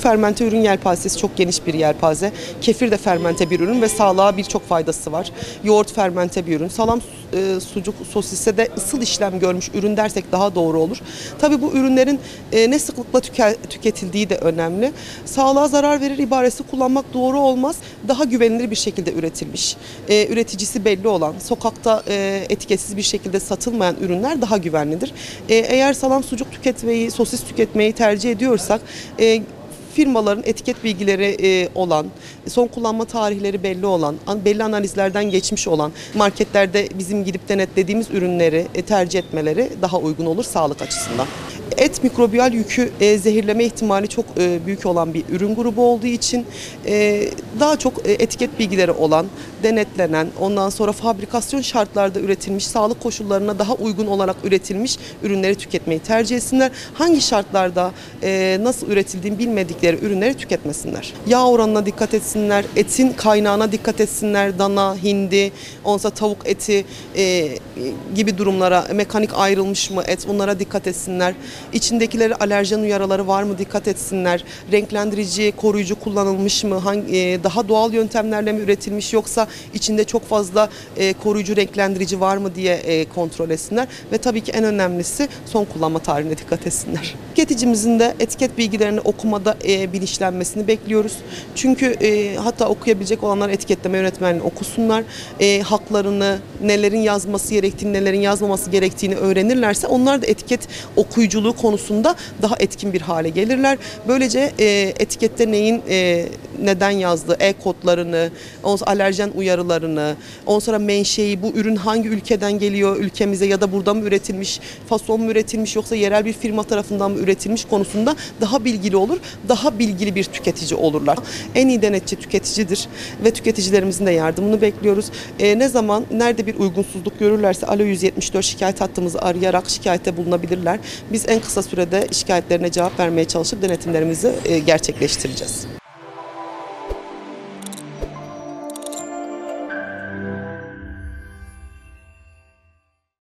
fermente ürün yelpazesi çok geniş bir yelpaze. Kefir de fermente bir ürün ve sağlığa birçok faydası var. Yoğurt fermente bir ürün. Salam, sucuk, sosise de ısıl işlem görmüş ürün dersek daha doğru olur. Tabii bu ürünlerin ne sıklıkla tüketildiği de önemli. Sağlığa zarar verir ibaresi kullanmak doğru olmaz. Daha güvenilir bir şekilde üretilmiş, üreticisi belli olan, sokakta etiketsiz bir şekilde satılmayan ürünler daha güvenlidir. Eğer salam, sucuk tüketmeyi, sosis tüketmeyi tercih ediyorsak, firmaların etiket bilgileri olan, son kullanma tarihleri belli olan, belli analizlerden geçmiş olan marketlerde bizim gidip denetlediğimiz ürünleri tercih etmeleri daha uygun olur sağlık açısından. Et mikrobiyal yükü zehirleme ihtimali çok büyük olan bir ürün grubu olduğu için daha çok etiket bilgileri olan, denetlenen, ondan sonra fabrikasyon şartlarda üretilmiş, sağlık koşullarına daha uygun olarak üretilmiş ürünleri tüketmeyi tercih etsinler. Hangi şartlarda nasıl üretildiğini bilmedikleri ürünleri tüketmesinler. Yağ oranına dikkat etsinler, etin kaynağına dikkat etsinler, dana, hindi, onsa tavuk eti gibi durumlara, mekanik ayrılmış mı et, onlara dikkat etsinler. İçindekileri alerjen uyarıları var mı dikkat etsinler. Renklendirici, koruyucu kullanılmış mı, daha doğal yöntemlerle mi üretilmiş yoksa içinde çok fazla koruyucu, renklendirici var mı diye kontrol etsinler. Ve tabii ki en önemlisi son kullanma tarihine dikkat etsinler. Tüketicimizin de etiket bilgilerini okumada bilinçlenmesini bekliyoruz. Çünkü hatta okuyabilecek olanlar etiketleme yönetmenliğini okusunlar. Haklarını, nelerin yazması gerektiğini, nelerin yazmaması gerektiğini öğrenirlerse onlar da etiket okuyuculuğu konusunda daha etkin bir hale gelirler. Böylece etikette neyin neden yazdığı, kodlarını, alerjen uyarılarını, ondan sonra menşei, bu ürün hangi ülkeden geliyor ülkemize ya da burada mı üretilmiş, fason mu üretilmiş yoksa yerel bir firma tarafından mı üretilmiş konusunda daha bilgili olur, daha bilgili bir tüketici olurlar. En iyi denetçi tüketicidir ve tüketicilerimizin de yardımını bekliyoruz. Ne zaman, nerede bir uygunsuzluk görürlerse Alo 174 şikayet hattımızı arayarak şikayette bulunabilirler. Biz en kısa sürede şikayetlerine cevap vermeye çalışıp denetimlerimizi gerçekleştireceğiz.